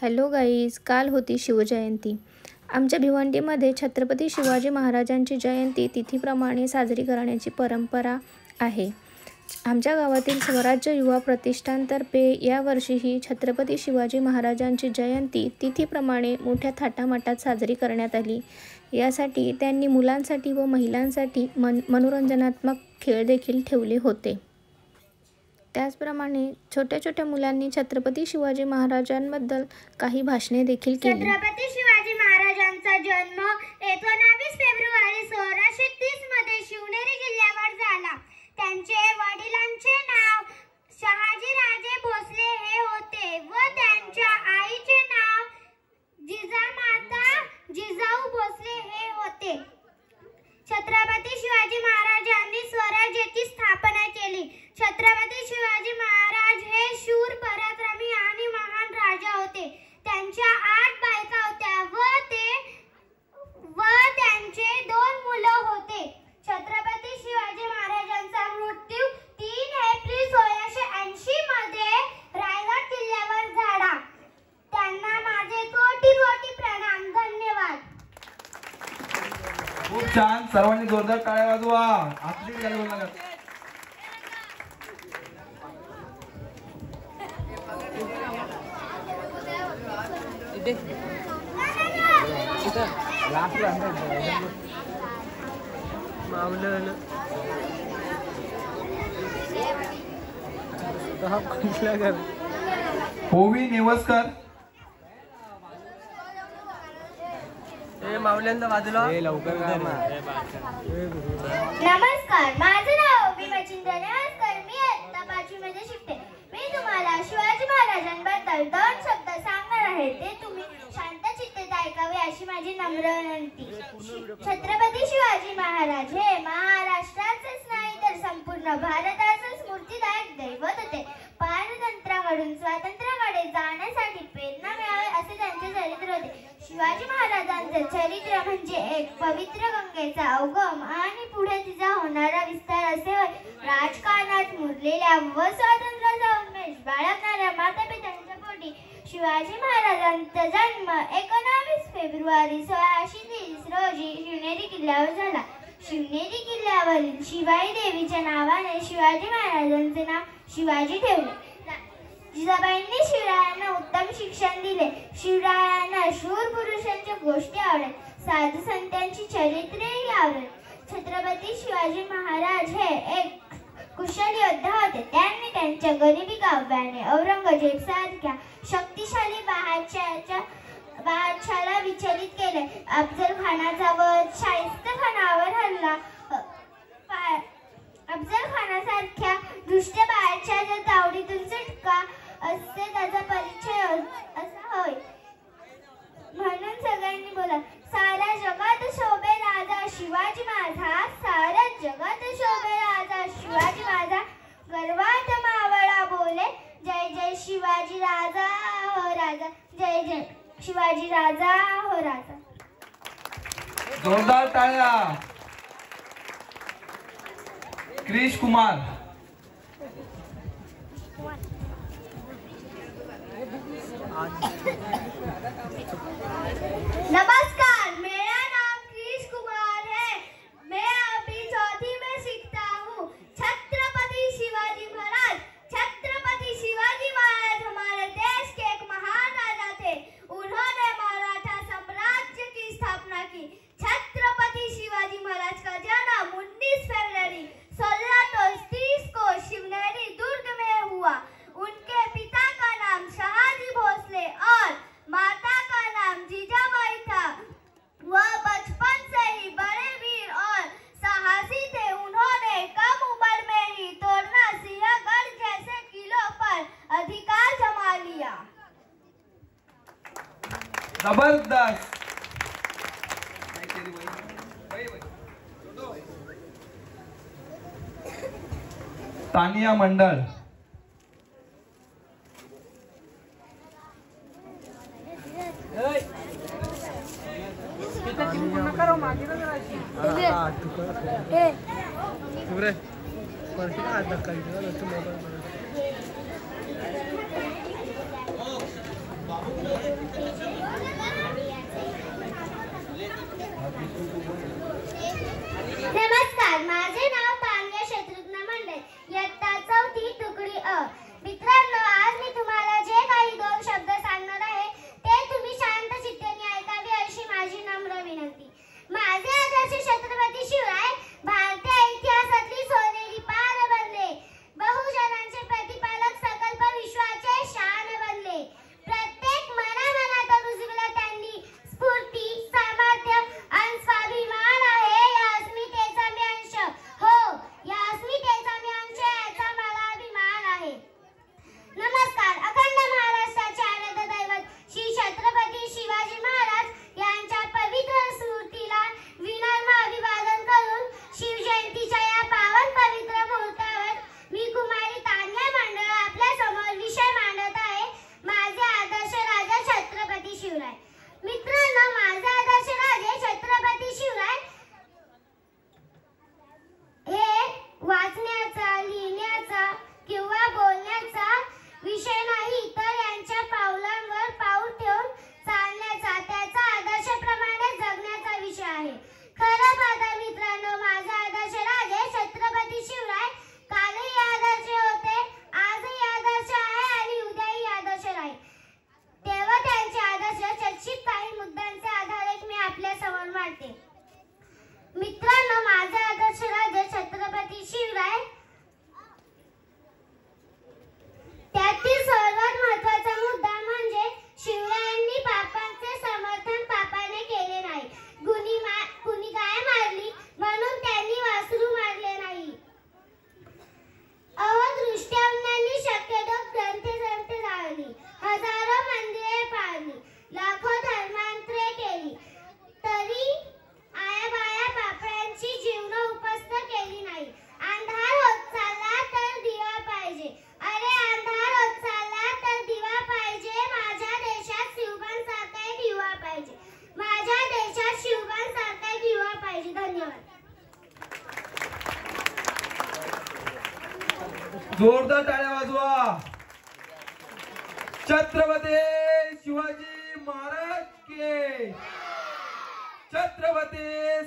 Hello guys, काल होती शिवजयंती. आमच्या भिवंडीमध्ये छत्रपती शिवाजी महाराजांची जयंती तिथीप्रमाणे साजरी करण्याची परंपरा आहे. आमच्या गावातील स्वराज्य युवा प्रतिष्ठानतर्फे यावर्षीही छत्रपती शिवाजी महाराजांची जयंती तिथीप्रमाणे मोठ्या थाटामाटात साजरी करण्यात आली. यासाठी त्यांनी मुलांसाठी व महिलांसाठी मनोरंजनात्मक खेळ देखील ठेवले होते. त्याचप्रमाणे छोट्या छोट्या मुलांनी छत्रपती शिवाजी महाराजांबद्दल काही भाषणे देखील केली. छत्रपती शिवाजी महाराजांचा जन्म 19 फेब्रुवारी 1630 मध्ये शिवनेरी किल्ल्यावर झाला. त्यांचे वडिलांचे नाव शहाजीराजे भोसले हे होते व त्यांच्या आईचे नाव जिजामाता जिजाऊ भोसले हे होते. छत्रपती शिवाजी महाराजांनी स्वराज्याची स्थापना केली. छत्रपती शिवाजी महाराज हे शूर, पराक्रमी आणि महान राजा होते. त्यांच्या 8 बायका होत्या व त्यांचे 2 मुलं होते. छत्रपती शिवाजी महाराजांचा मृत्यू 3 एप्रिल 1680 मध्ये रायगड किल्ल्यावर झाला. त्यांना माझे कोटी कोटी प्रणाम. धन्यवाद. खूप छान. सर्वांनी जोरदार टाळ्या वाजवा. आपली गाडी बोलणार. होवी नेवसकर. माऊल्यांना बाजूला लवकर. नमस्कार, माझे नाव ओवी मचिंद्र नेवसकर. मी इयत्ता 5वी मध्ये शिकते. मी तुम्हाला शिवाजी महाराजांबद्दल 2 शब्द सांगणार आहे. ते तुम्ही शांतचित्तेत ऐकावे अशी माझी नम्र विनंती. छत्रपती शिवाजी महाराज हे महाराष्ट्राचेच नाही तर संपूर्ण भारताचे स्फूर्तिदायक दैवत होते. पारतंत्र्याकडून स्वातंत्र्याकडे जाण्यासाठी प्रेरणा मिळावी असे त्यांचे चरित्र होते. शिवाजी महाराजांचे चरित्र म्हणजे एक पवित्र गंगेचा उगम आणि पुढे तिचा होणारा विस्तार असे होय. राजकारणात मुरलेल्या व स्वातंत्र्याचा उन्मेष बाळगणाऱ्या मातापित्यांच्या पोटी शिवाजी महाराजांचा जन्म 19 फेब्रुवारी 1630 रोजी शिवनेरी किल्ल्यावर झाला. शिवनेरी किल्ल्यावरील शिवाई देवीच्या नावाने शिवाजी महाराजांचे नाव शिवाजी ठेवले. जिजाबाईंनी शिवरायांना उत्तम शिक्षण दिले. शिवरायांना शूर पुरुषांच्या गोष्टी आवडत, साधू संतांची चरित्रेही आवडत. छत्रपती शिवाजी महाराज हे एक कुशल योद्धा होते. त्यांनी त्यांच्या गरिबी काव्याने औरंगजेब सारख्या शक्तिशाली बादशाहाला विचलित केले. अफजल खानाचा वध, शाहिस्ते खानावर हल्ला, अफजल खानासारख्या दुष्ट बादशाहाच्या तावडीतून सुटका असे त्याचा परिचय असा होय. म्हणून सगळ्यांनी बोला, साऱ्या जगात शोभे राजा शिवाजी माझा, साऱ्या जगात शोभे राजा शिवाजी माझा, गर्वात मावळा बोले जय जय शिवाजी राजा हो राजा, जय जय शिवाजी राजा हो राजा. जोरदार टाळ्या. क्रिश कुमार. नमस्कार, मेरा नाम क्रिश कुमार है. मैं अभी 4वीं में सीखता हूँ. छत्रपति शिवाजी महाराज हमारे देश के एक महान राजा थे. उन्होंने मराठा साम्राज्य की स्थापना की. छत्रपति शिवाजी महाराज का जन्म 19 फरवरी 1630 को शिवनेरी दुर्ग में हुआ. उनके पिता का नाम शहाजी भोसले और माता का नाम जिजाबाई था. वह बचपन से ही बड़े वीर और साहसी थे. उन्होंने कम उम्र में ही तोरना सिंहगढ़ जैसे किलों पर अधिकार जमा लिया. जबरदस्त. तानिया मंडल. ए नमस्कार, माझे नाव पांड्या शत्रुघ्न मंडल, इयत्ता 4थी तुकडी अ. मित्रांनो, आज मी तुम्हाला जे काही 2 शब्द सांगणार आहे ते तुम्ही शांत चित्ताने ऐकावे अशी माझी नम्र विनंती. माझे आदर्श छत्रपती शिवराय भारतीय इतिहासातली सोनेरी पान बनले. बहुजनांचे प्रतिपालक, सकल्प विश्वाचे शान बनले. प्रत्येक मनामनात रुजविला त्यांनी स्फूर्ती, सामर्थ्य आणि स्वाभिमान आहे. या अस्मितेचा मी अंश, हो, या अस्मितेचा मी अंश, याचा मला अभिमान आहे. नमस्कार. अखंड महाराष्ट्राचे आराध्य दैवत श्री छत्रपती शिवाजी महाराज यांच्या पवित्र स्मृतीला विनम्र अभिवादन करून शिवजयंतीच्या या पावन पवित्र मुहूर्तावर मी कुमारी तान्या मंडळ आपल्या समोर विषय मांडत आहे. माझे आदर्श राजा छत्रपती शिवराय. मित्रांनो, माझे आदर्श राजे छत्रपती शिवराय हे वाचण्याचा, लिहिण्याचा किंवा बोलण्याचा विषय नाही, तर यांच्या पावलांवर पाऊल ठेवून चालण्याचा, त्याचा आदर्शप्रमाणे जगण्याचा विषय आहे. खरं पाहता मित्रांनो, माझे आदर्श राजे छत्रपती शिवराय कालही आदर्श होते, आजही आदर्श आहे आणि उद्याही आदर्श राहील. तेव्हा त्यांचे आदर्श चर्चित काही मुद्द्यांचे आधारे मी आपल्या समोर मांडते. मित्रांनो, माझे आदर्श राजे छत्रपती शिवराय त्यातील सर्वात महत्त्वाचा मुद्दा म्हणजे शिवरायांनी पापांचे समर्थन पापाने केले नाही. कुणी गाय मारली म्हणून त्यांनी वासरू मारले नाही. अवधृष्ट्यांनी शक्यतो ग्रंथे जाळली, हजारो मंदिरे पाळली, लाखो धर्मांतरे केली, तरी आयाबाया पापण्यांची जीवन उपस्थ केली नाही. अंधार होत चालला तर दिवा पाहिजे, अरे अंधार होत चालला तर दिवा पाहिजे. माझ्या देशात शिवबान सारखा दिवा पाहिजे, माझ्या देशात शिवबान सारखा दिवा पाहिजे. धन्यवाद. जोरदार टाळ्या वाजवा. छत्रपती शिवाजी महाराज के, छत्रपती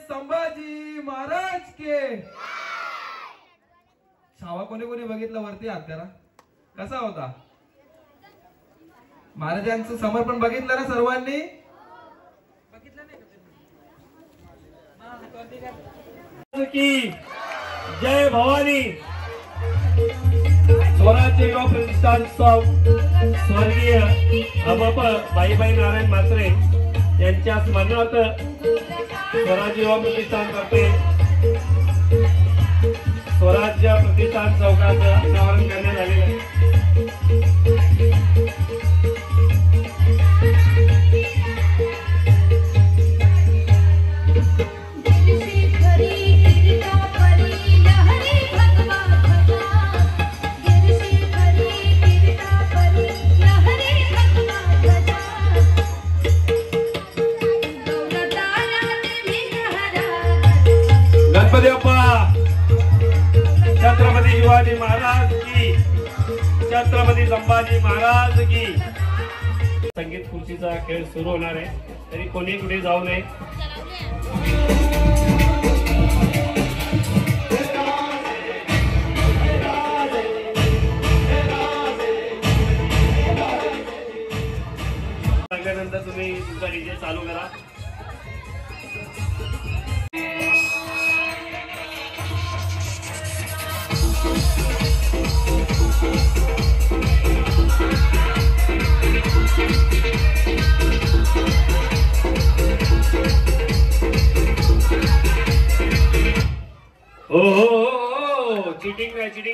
संभाजी महाराज के. छावा कोणी कोणी बघितला वरती हात करा. कसा होता? महाराजांचं समर्पण बघितलं ना सर्वांनी? की जय भवानी. स्वराज्य युवा प्रतिष्ठान स्वर्गीय अबाप बाईबाई नारायण म्हात्रे यांच्या स्मरणार्थ स्वराज्य युवा प्रतिष्ठान तर्फे स्वराज्य प्रतिष्ठान चौकाचं अनावरण करण्यात आलेलं आहे. गणपती बाप्पा, छत्रपती शिवाजी महाराज की, छत्रपती संभाजी महाराज की. संगीत खुर्चीचा खेळ सुरू होणार आहे, तरी कोणी कुठे जाऊ नये. सांगल्यानंतर तुम्ही तुमचा डीजे चालू करा. हो, चिटिंग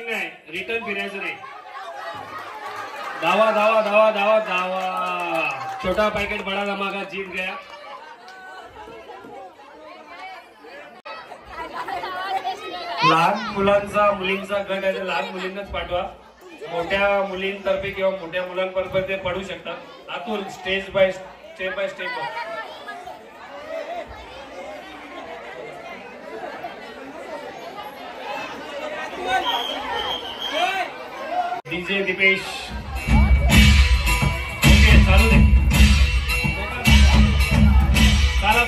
नाही, रिटर्न फिरायचं नाही. धावा धावा धावा धावा धावा. छोटा पॅकेट बडा धमाका जीत गया. लहान मुलांचा मुलींचा गट आहे, लहान मुलींनाच पाठवा. मोठ्या मुलींतर्फे किंवा मोठ्या मुलांपर्यंत ते पडू शकतात. आतून step by step. DJ Deepesh, okay, चालू दे. चला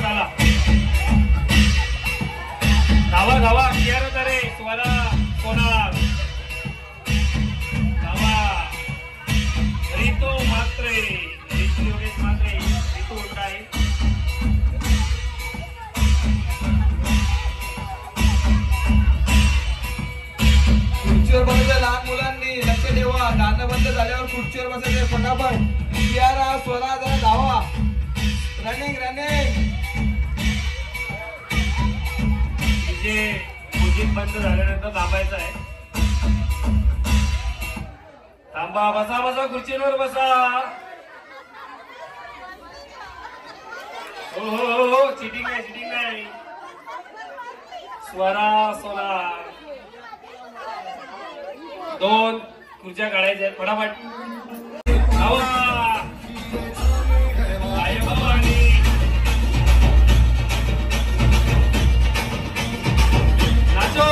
बाजूच्या लहान मुलांनी लक्ष ठेवा. गाणं बंद झाल्यावर खुर्चीवर बसायचे फटाफट. कियारा स्वरा जरा धावा. Running running. जे म्युझिक बंद झाल्यानंतर थांबायचं आहे. थांबा. बसा बसा खुर्चीवर बसा. हो हो हो. चिटिंग नाही चिटिंग नाही. स्वरा स्वरा. 2 खुर्च्या काढायच्या आहेत फटाफट. धावा. आई भवानी. नाचो.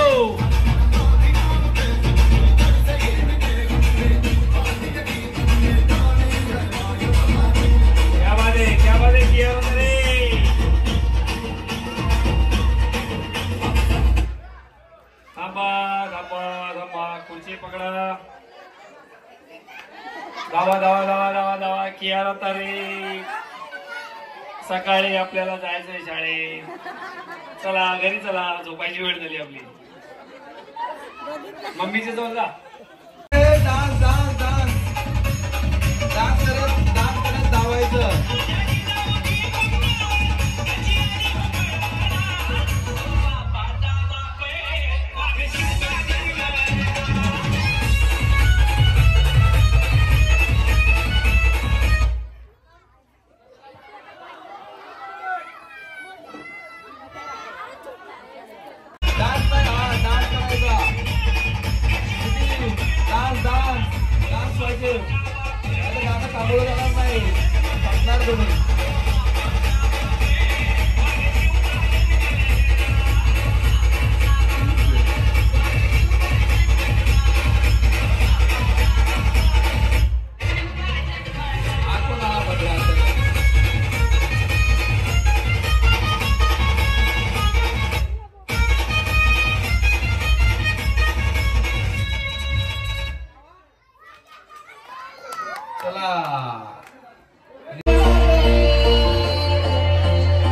क्या बात है किया रे. थांबा थांबा थांबा. खुर्ची पकडा. धावा धावा धावा धावा धावा. किया राहता रे. सकाळी आपल्याला जायचंय शाळेत. चला घरी चला. झोपायची वेळ झाली आपली. मम्मीच्या जवळ जा. Dance dance dance. डान्स करत धावायचं.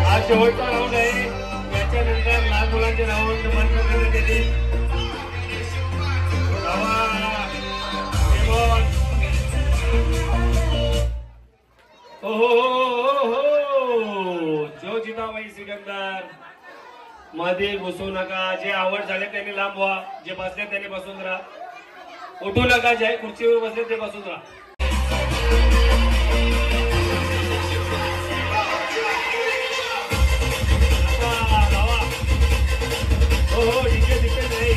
आज शेवटचा राऊंड आहे. याच्यानंतर लहान मुलांचे राऊंड बंद करण्यात येतील. हो हो हो हो. जो जिताबाई सिकंदर. मध्ये घुसू नका. जे आवड झाले त्यांनी लांब व्हा. जे बसले त्यांनी बसून राहा. उठू नका. जे खुर्चीवर बसले ते बसून राहा. हो हो. ठीक आहे ठीक आहे. नाही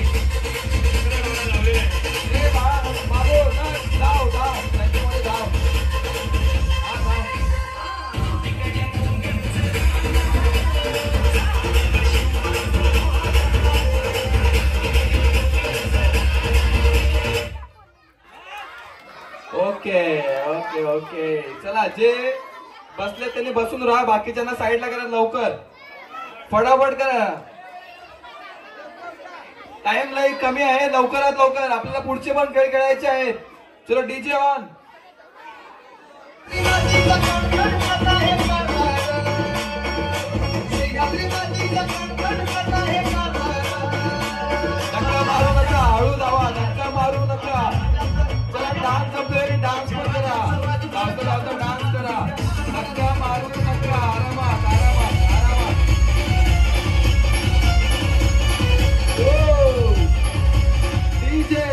ओके ओके ओके. चला जे बसले त्यांनी बसून राहा. बाकीच्यांना साईडला करा. लवकर फटाफट करा. टाइम लाईक कमी आहे. लवकरात लवकर. आपल्याला पुढचे पण खेळ खेळायचे आहेत. चलो डीजे ऑन. धक्का मारू नका. हळू धावा. धक्का मारू नका. चला डान्स संपले. डान्स पण करा. धावता धावता डान्स करा. धक्का मारू नका. आरामात आरामात आरामात. DJ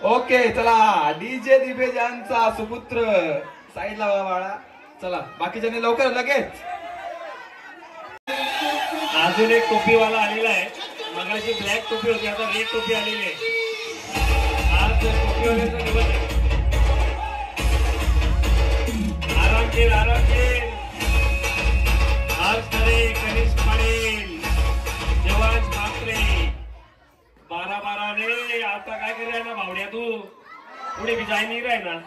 okay. चला डीजे दिग्गजांचा सुपुत्र साईडला बाळा. चला बाकीच्यांनी लवकर लगेच. अजून एक टोपीवाला आलेला आहे. मगाशी ब्लॅक टोपी होती. आता रेड टोपी आलेली आहे. आज टोपीवाल्याचा दिवस आहे. आराम केल आराम केल. आज खरे कनिष्ठ पाटील. जेवण मात्रे 12-12 ने. आता काय करूया ना भावड्या तू. पुढे बी जाय नाही राय ना.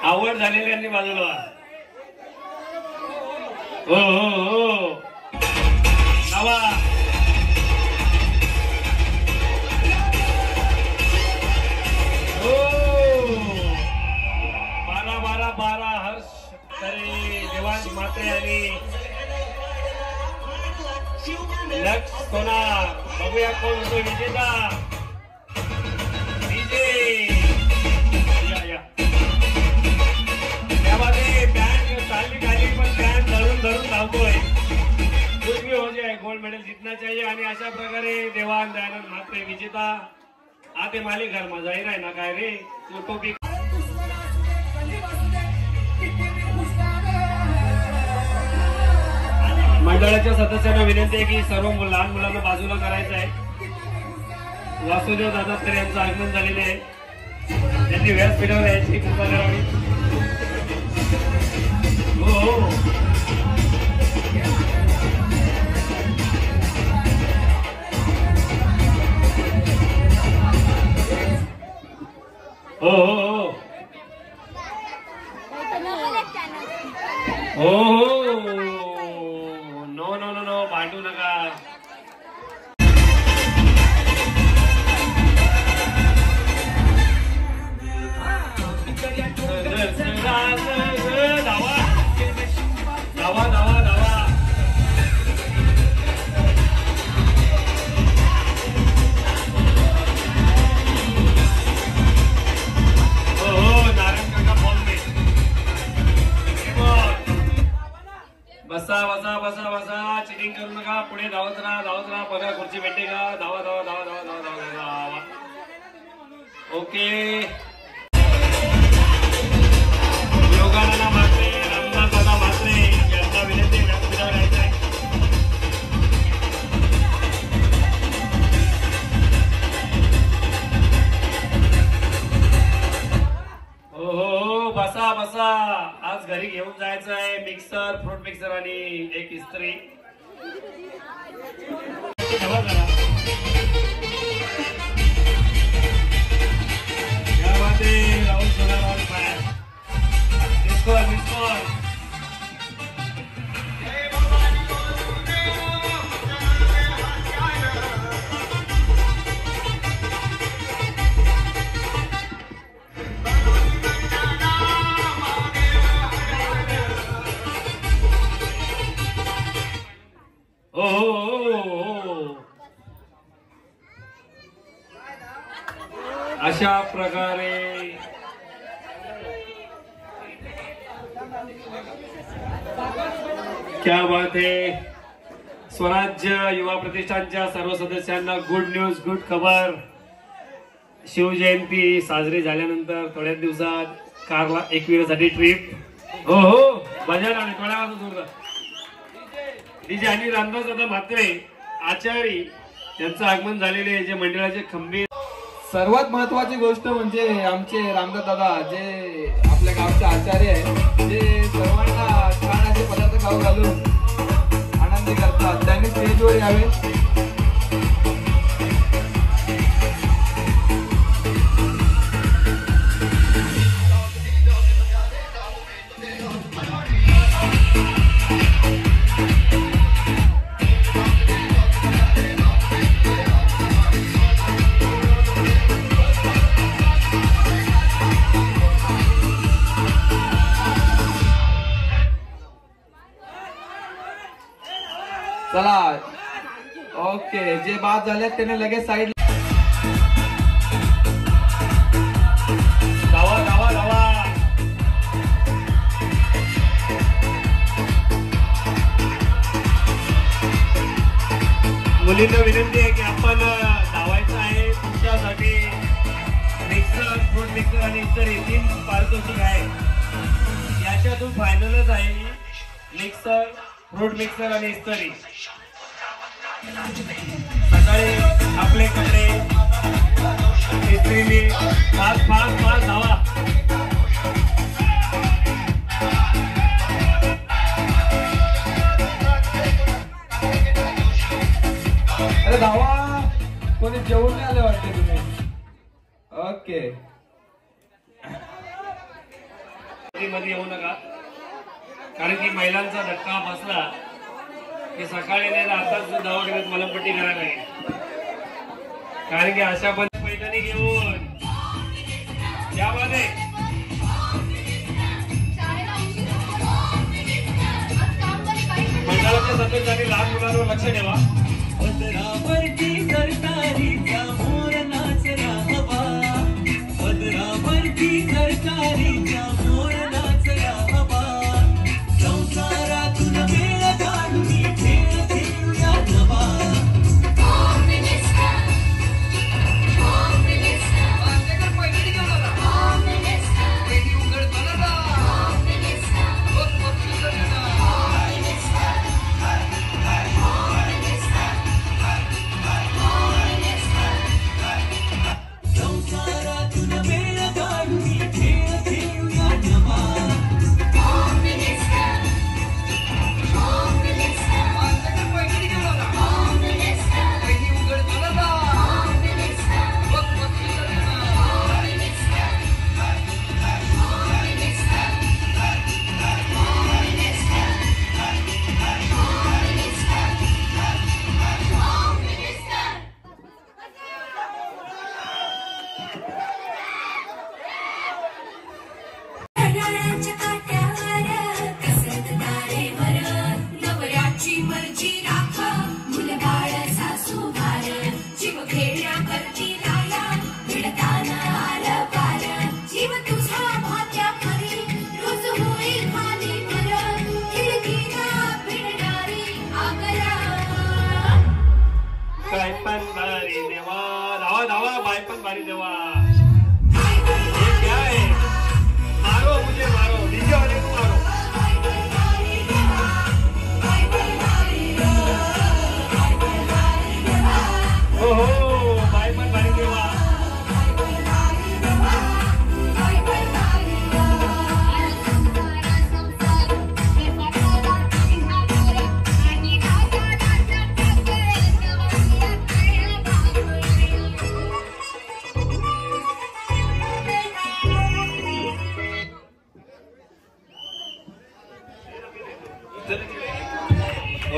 आवड झालेल्यांनी बाजूला. हो हो हो. नावा दाखवणार. बघूया कोण होतो विजेता. या त्यामध्ये बँड चालली खाली पण बँड धरून धरून धावतोय. कुछ भी हो जाए गोल्ड मेडल जीतना चाहिए. आणि अशा प्रकारे देवान दयानंद म्हात्रे विजेता. आते मालिक घर मा जाहीर आहे ना काय रे तू टोपी. मंडळाच्या सदस्यांना विनंती आहे की सर्व लहान मुलांना बाजूला करायचं आहे. वासुदेव दादा तर यांचं आगमन झालेले आहे. त्यांनी व्यासपीठावर यायची कृपा करावी. हो हो हो हो हो नो नो नो नो भांडू नका. धावा धावा धावा धावा. हो हो नारायण काका बॉल में. बसा बसा बसा बसा. चिटिंग करू नका. पुढे धावत राहा बघा खुर्ची भेटते का. धावा धावा धावा धावा धावा धावा धावा. ओके. योगानंद म्हात्रे रामदास दादा म्हात्रे यांना विनंती व्यासपीठावर यायचं आहे. हो हो बसा बसा. आज घरी घेऊन जायचं आहे मिक्सर फ्रूट मिक्सर आणि एक इस्त्री. राहुल सोनाराव बाहेर. मिस्कोर अशा प्रकारे क्या बात है. स्वराज्य युवा प्रतिष्ठानच्या सर्व सदस्यांना गुड न्यूज गुड खबर. शिवजयंती साजरी झाल्यानंतर थोड्याच दिवसात कारला एकविरासाठी ट्रिप. हो हो बजाज आणि थोड्या वाजता जोरदार डीजे आणि रामदास दादा म्हात्रे आचारी यांचं आगमन झालेले जे मंडळाचे खंबीर. सर्वात महत्वाची गोष्ट म्हणजे आमचे रामदास दादा जे आपल्या गावचे आचार्य आहे जे सर्वांना छान असे पदार्थ खाऊ घालून आनंदी करतात. त्यांनी स्टेजवर यावे. चला ओके. जे बाद झाले त्याने लगेच साईड. धावा धावा धावा. मुलींना विनंती आहे की आपण धावायचं आहे. तुमच्यासाठी मिक्सर फ्रूट मिक्सर आणि इतर 3 पारितोषिक आहे. याच्यातून फायनलच आहे मिक्सर फ्रूट मिक्सर आणि इस्त्री. सकाळी आपले कपडे इस्त्रीने फास्ट फास्ट फास्ट धावा. अरे धावा. कोणी जेवून नाही आले वाटते तुम्ही. ओके. मध्ये येऊ नका कारण की महिलांचा धक्का बसला की सकाळी नाही आताच दवाखान्यात मलमपट्टी करायला लागेल. कारण की अशा पण पैठणी घेऊन त्यामध्ये मंडळाच्या सदस्यांनी लहान मुलांवर लक्ष ठेवा.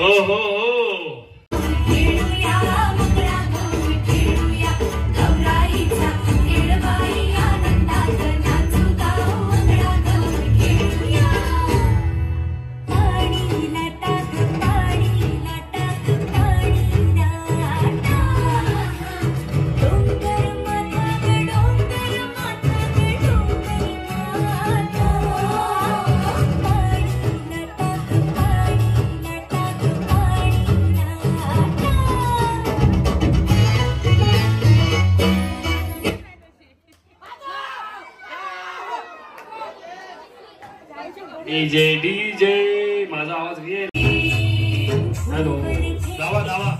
हो हो हो डीजे डीजे माझा आवाज घे. हॅलो धावा धावा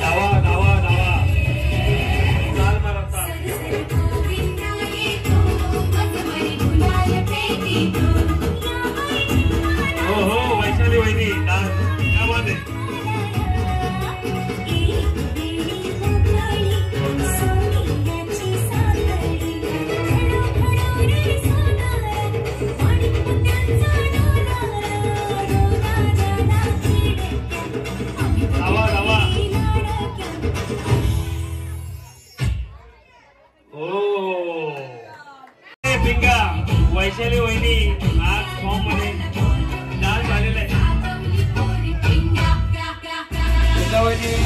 धावा धावा धावा चाल मारा चाल. हो हो वैशाली वहिनी क्या बात आहे. वैशाली वहिनी आज फॉर्म मध्ये डान्स झालेला आहे.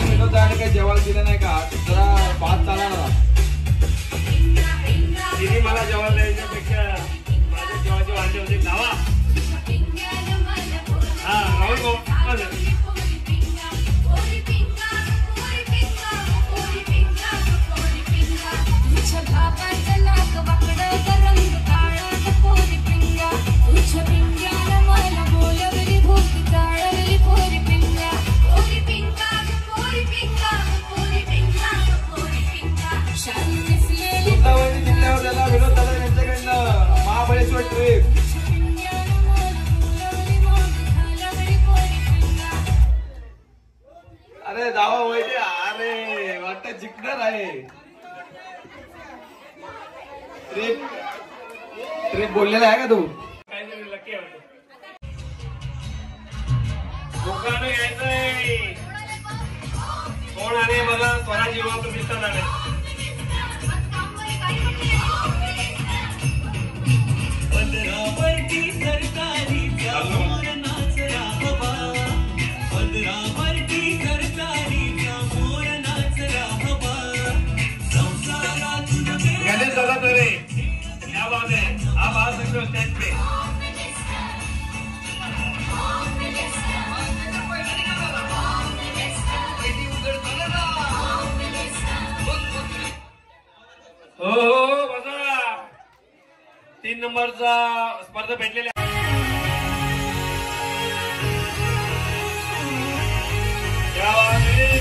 विनोद दाने काही जेवायला दिलं नाही का? जरा भात चालला ना. तिने मला जेवायला द्यायच्यापेक्षा माझ्या जेवायचे वांदे होते. धावा हा राहुल भाऊ विनोद दादा यांच्याकडनं महाबळेश्वर ट्रिप. अरे जावा वैद्य. अरे वाटत जिंकणार आहे. ट्रिप ट्रिप बोललेला आहे का तू? काहीतरी लकी आहे लोकांना यायचंय. कोण आले मला स्वराज्य युवा प्रतिष्ठान आले. क्या बात है. आप आ सकते हो स्टेज पे. हो हो बघा 3 नंबरचा स्पर्धा भेटलेला. क्या बात है.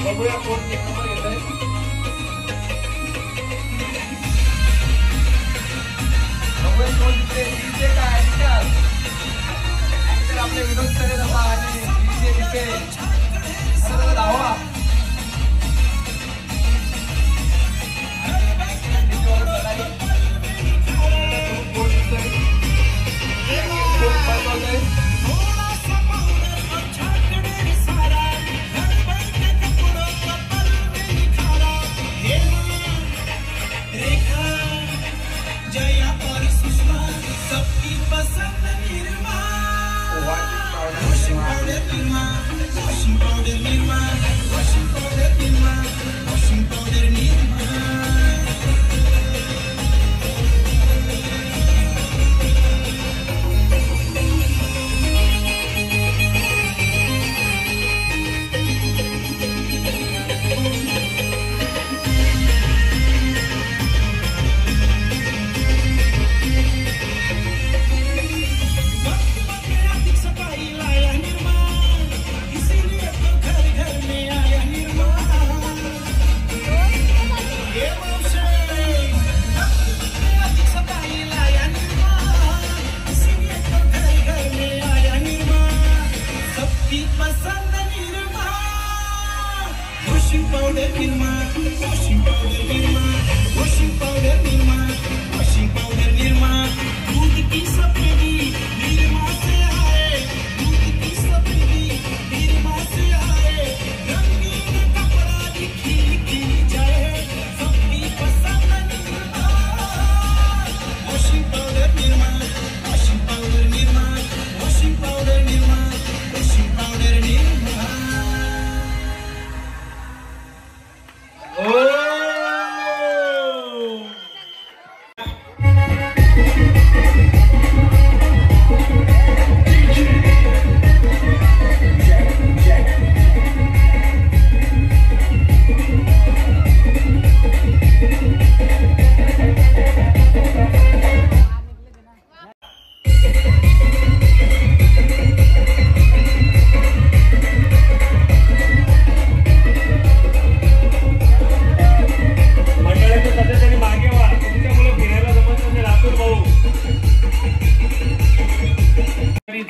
बघूया कोण एक नंबर येत आहे. बघूया कोण जिथे काय आपले विनोद करेल आणि जिथे धावा.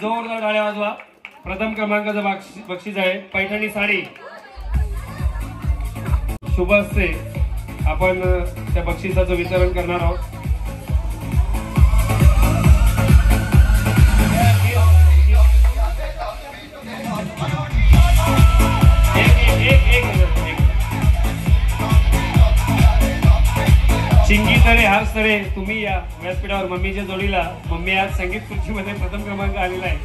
जोरदार टाळ्या वाजवा. प्रथम क्रमांकाचं बक्षीस आहे पैठणी साडी. शुभ असते. आपण त्या बक्षिसाचं वितरण करणार आहोत. चिंगी तळे हार्स तळे तुम्ही या व्यासपीठावर मम्मीच्या जोडीला. मम्मी आज संगीत खुर्चीमध्ये प्रथम क्रमांक आलेला आहे.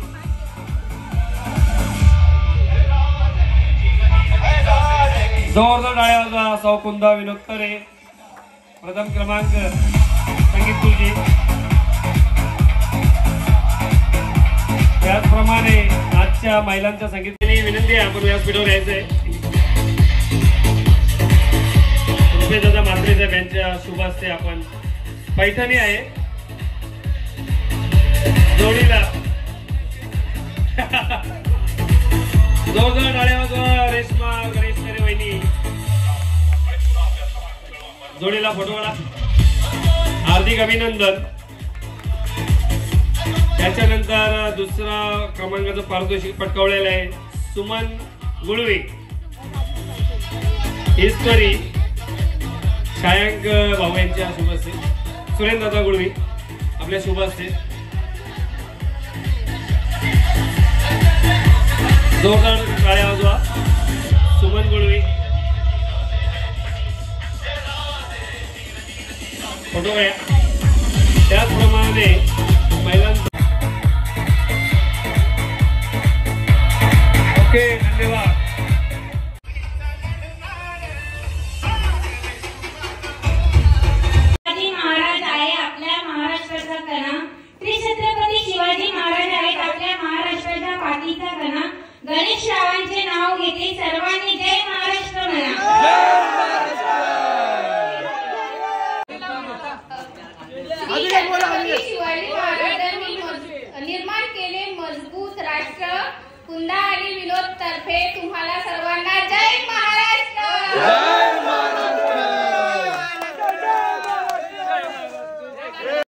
जोरदार टाळ्या वाजवा. सौकुंदा विनोद तळे प्रथम क्रमांक संगीत खुर्ची. त्याचप्रमाणे आजच्या महिलांच्या संगीताची विनंती आहे, आपण व्यासपीठावर यायचंय. दादा म्हात्रे साहेब यांच्या शुभ हस्ते आपण पैठणी आहे जोडीला. जोरदार टाळ्या वाजवा. रेश्मा गणेश खरे वहिनी जोडीला फोटोला हार्दिक अभिनंदन. त्याच्यानंतर दुसरा क्रमांकाचं पारितोषिक पटकावलेलं आहे सुमन गुळवी हिस्टरी. छायांक भाऊ यांच्या शुभ असते. सुरेंद्रदादा गुळवी आपल्या शुभ असते. जोरदार टाळ्या वाजवा. सुमन गुळवी फोटो घ्या. त्याचप्रमाणे महिलांचा ओके धन्यवाद. महाराज आहे आपल्या महाराष्ट्राचा कणा. श्री छत्रपती शिवाजी महाराज आहेत आपल्या महाराष्ट्राच्या पाठीचा कणा. गणेश रावांचे नाव घेते सर्वांनी जय महाराष्ट्र म्हणा. छत्रपती शिवाजी महाराजांनी निर्माण केले मजबूत राष्ट्र. कुंदा आणि विनोद तर्फे तुम्हाला सर्वांना जय